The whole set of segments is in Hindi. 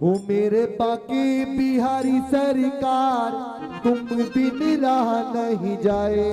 ओ मेरे बाकी बिहारी सरकार, तुम बिन रहा नहीं जाए।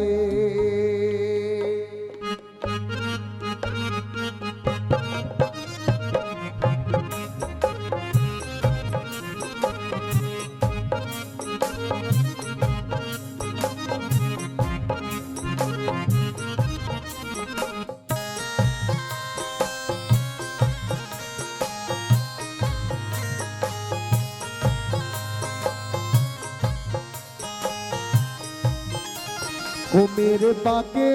हो मेरे बाके,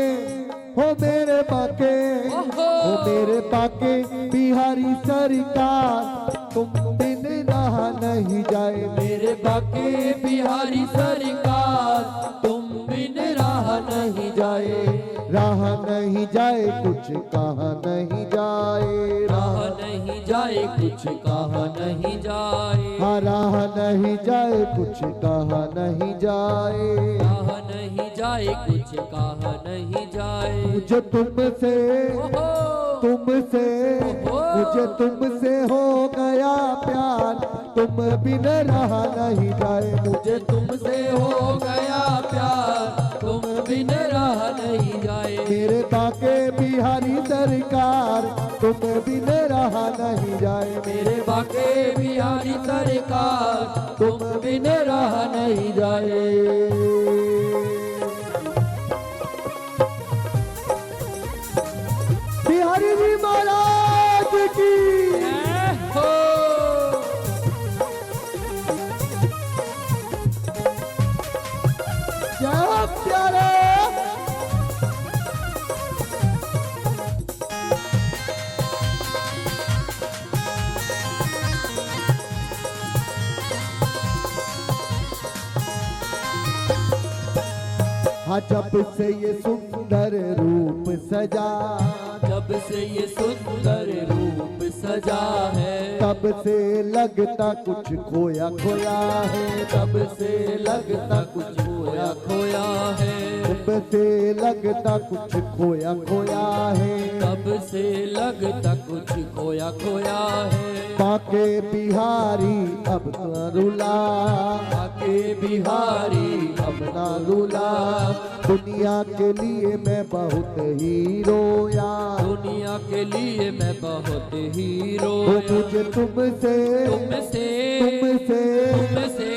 हो मेरे बाके, हो मेरे बाके बिहारी सरकार, तुम बिन रहा नहीं जाए। मेरे बाके बिहारी सरकार, तुम बिन रहा नहीं जाए। रहा नहीं जाए कुछ कहा नहीं जाए। राह नहीं जाए कुछ कहा नहीं जाए। हाँ राह नहीं जाए कुछ कहा नहीं जाए। राह नहीं जाए कुछ कहा नहीं जाए। मुझे तुमसे, तुमसे, मुझे तुमसे हो गया प्यार, तुम बिन रहा नहीं जाए। मुझे तुमसे हो गया प्यार, तुम बिन रहा नहीं जाए। मेरे बाके बिहारी सरकार, तुम बिन रहा नहीं जाए। मेरे बाके बिहारी सरकार, तुम बिन रहा नहीं जाए। बिहारी जी महाराज की हो क्या प्यारे। हाँ जब से ये सुंदर रूप सजा, जब से ये सुंदर रूप सजा है, तब से लगता कुछ खोया खोया है। तब से लगता कुछ खोया खोया है। तब से लगता कुछ खोया खोया है। तब से लगता कुछ खोया खोया है। बाके बिहारी अब न रुला, बाके बिहारी अब न रुला। दुनिया के लिए मैं बहुत ही रोया, दुनिया के लिए मैं बहुत ही वो रोया। मुझे तुमसे, तुमसे तुमसे, तुमसे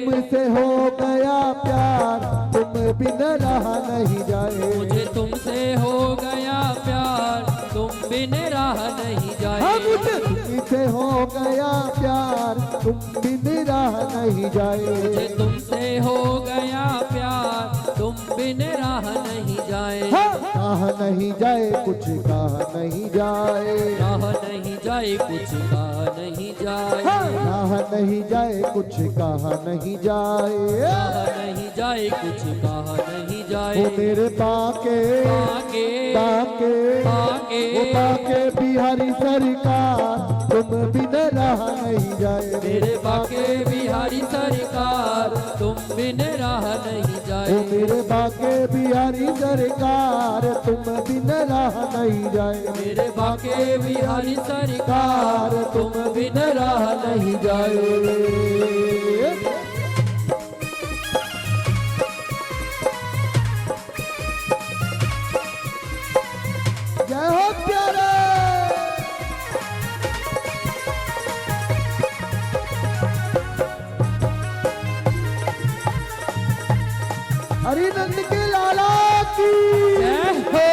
तुमसे हो गया प्यार, तुम बिन रहा नहीं जाए। मुझे तुमसे हो गया प्यार, तुम बिन रहा नहीं जाए। हाँ मुझे तुमसे हो गया प्यार, तुम बिन रहा नहीं जाए। मुझे तुमसे हो गया प्यार, तुम बिन रहा नहीं जाए। हाँ, कहा नहीं जाए कुछ कहा नहीं जाए। राह नहीं जाए कुछ कहा नहीं जाए। हाँ, कहा नहीं जाए कुछ कहा नहीं जाए। राह नहीं जाए कुछ कहा नहीं जाए। वो मेरे बाके, बाके बाके, बाके वो बाके बिहारी सरकार, तुम बिन रहा नहीं जाए। मेरे बाके बिहारी सरकार, तुम बिन रहा नहीं जाए। वो मेरे बाके बिहारी सरकार, तुम बिन रहा नहीं जाए। मेरे बाके बिहारी सरकार, तुम बिन रहा नहीं जाए। जय हो प्यारे। हरिनंद के लाला की जय हो।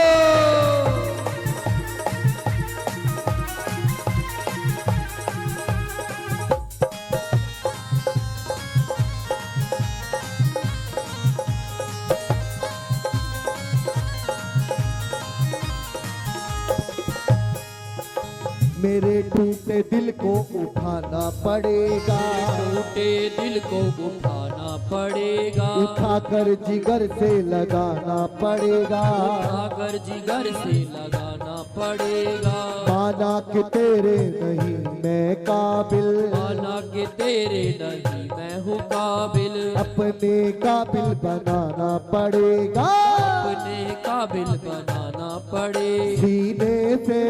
मेरे टूटे दिल को उठाना पड़ेगा, टूटे दिल को उठाना पड़ेगा। उठाकर जिगर से लगाना पड़ेगा। उठाकर जिगर से लगाना पड़ेगा। माना कि तेरे नहीं मैं काबिल, माना कि तेरे नहीं मैं हूँ काबिल। अपने काबिल बनाना पड़ेगा। अपने काबिल बनाना पड़े। सीने से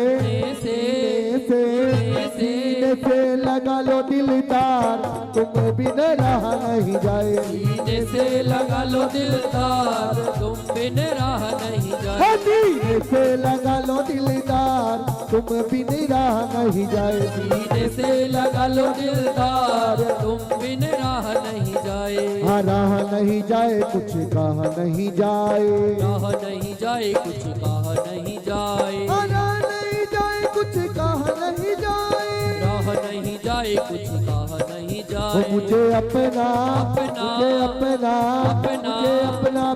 सीने से लगा लो दिलदार, तुम बिन रहा नहीं जाए। सीने से लगा लो दिलदार, तुम बिन राह नहीं जाए। सीने से लगा लो दिलदार, तुम बिन राह नहीं जाए। सीने से लगा लो दिलदार, तुम बिन राह नहीं जाए। हाँ राह नहीं जाए, कुछ कहा नहीं जाए। राह नहीं जाए, कुछ कहा नहीं जाए। हाँ राह नहीं जाए, कुछ कहा नहीं जाए। राह नहीं जाए, कुछ कहा नहीं वो जाए। मुझे अपना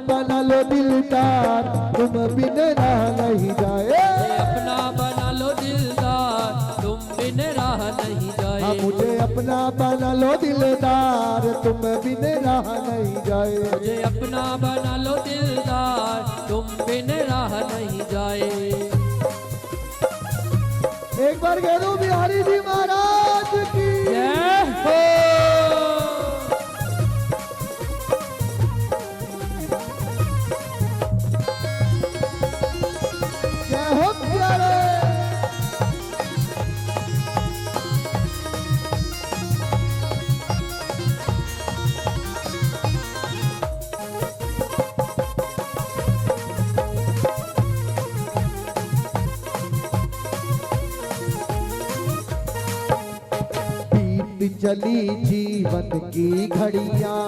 बना लो दिलदार, तुम बिन राह नहीं जाए। अपना बना लो दिलदार, तुम बिन राह नहीं जाए। हाँ मुझे अपना बना लो दिलदार, तुम बिन राह नहीं जाए। मुझे अपना बना लो दिलदार, तुम बिन राह नहीं जाए। एक बार कह दो बिहारी जी महाराज की जय हो। जय हो प्यारे। बीत चली जीवन की घड़ियां,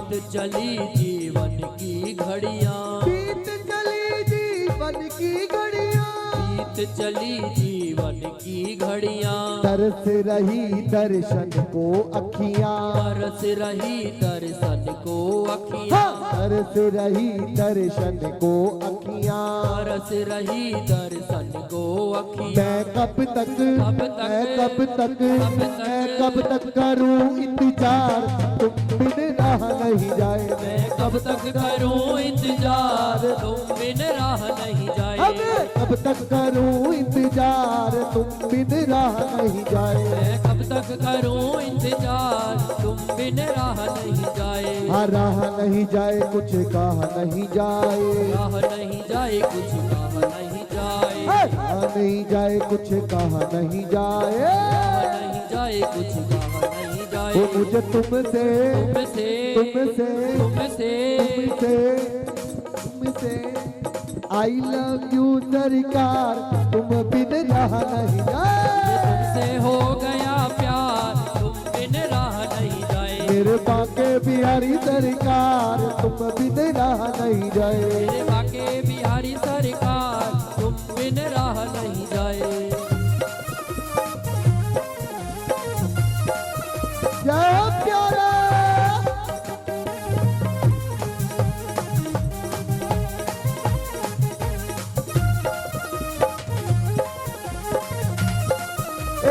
बीत चली जीवन की घड़ियां। बीत चली जीवन की घड़ियां। बीत चली जीवन की घड़ियां। तरस रही दर्शन को अखियां। तरस रही दर्शन को अखियां। तरस रही दर्शन को अखियां। तरस रही दर्शन को अखियां। मैं कब तक करूं इंतजार, तुम बिन राह नहीं जाए। मैं कब तक करूं इंतजार, तुम बिन राह नहीं जाए। मैं कब तक करूं इंतजार, तुम बिन राह नहीं जाए। मैं कब तक करूं इंतजार, तुम बिन राह नहीं जाए। हाँ राह नहीं जाए, कुछ कहा नहीं जाए। राह नहीं जाए, कुछ कहा नहीं जाए। राह नहीं जाए, कुछ कहा नहीं जाए। राह नहीं जाए, कुछ कहा नहीं जाए। वो मुझे तुमसे आई लव यू सरकार, तुम बिन राह नहीं जाए। तुमसे हो गया प्यार, तुम बिन राह नहीं जाए। मेरे बाके बिहारी सरकार, तुम बिन राह नहीं जाए। मेरे बाके बिहारी सरकार, तुम बिन राह नहीं जाए। जय हो प्यारा।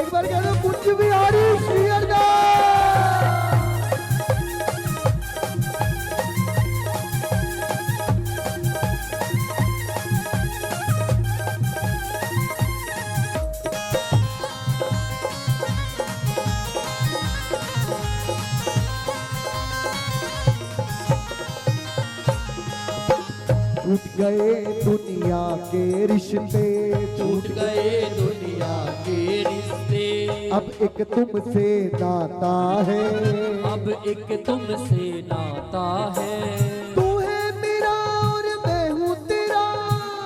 एक बार कह दो कुछ बिहारी श्री टूट गए दुनिया के रिश्ते, टूट गए दुनिया के रिश्ते। अब एक तुमसे नाता है। अब एक तुमसे नाता है। तू है मेरा और मैं हूँ तेरा।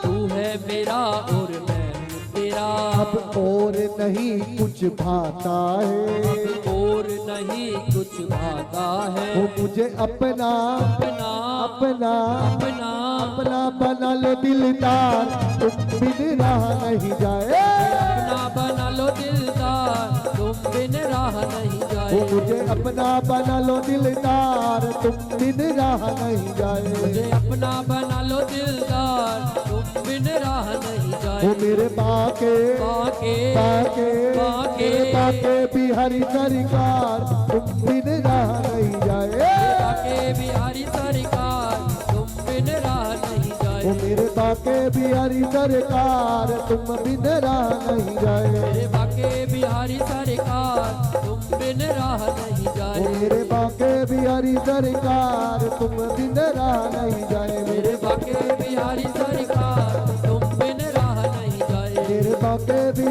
तू है मेरा और मैं हूँ तेरा। अब और नहीं कुछ भाता है। अब और नहीं कुछ भाता है। वो मुझे अपना अपना अपना अपना अपना बना लो दिलदार, तुम बिन राह नहीं जाए। अपना बना लो दिलदार, तुम बिन राह नहीं जाए। वो मुझे अपना बना लो दिलदार, तुम बिन राह नहीं जाए। मुझे अपना बना लो दिलदार, तुम बिन राह नहीं जाए। वो मेरे बाके बाके बाके बाके बाके बिहारी सरकार, तुम बिन राह नहीं जाए। बाके बिहारी सरकार, तुम बिन राह नहीं जाए। वो मेरे बाके बिहारी सरकार, तुम बिन राह नहीं जाए। मेरे बाके बिहारी सरकार, तुम बिन राह नहीं जाए। वो मेरे बाके बिहारी सरकार, तुम बिन राह नहीं जाए। मेरे बाके बिहारी सरकार, तुम बिन राह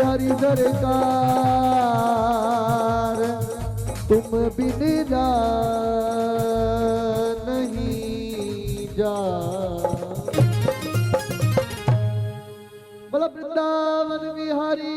बिहारी सरकार तुम बिन नहीं जा। बोला वृंदावन बिहारी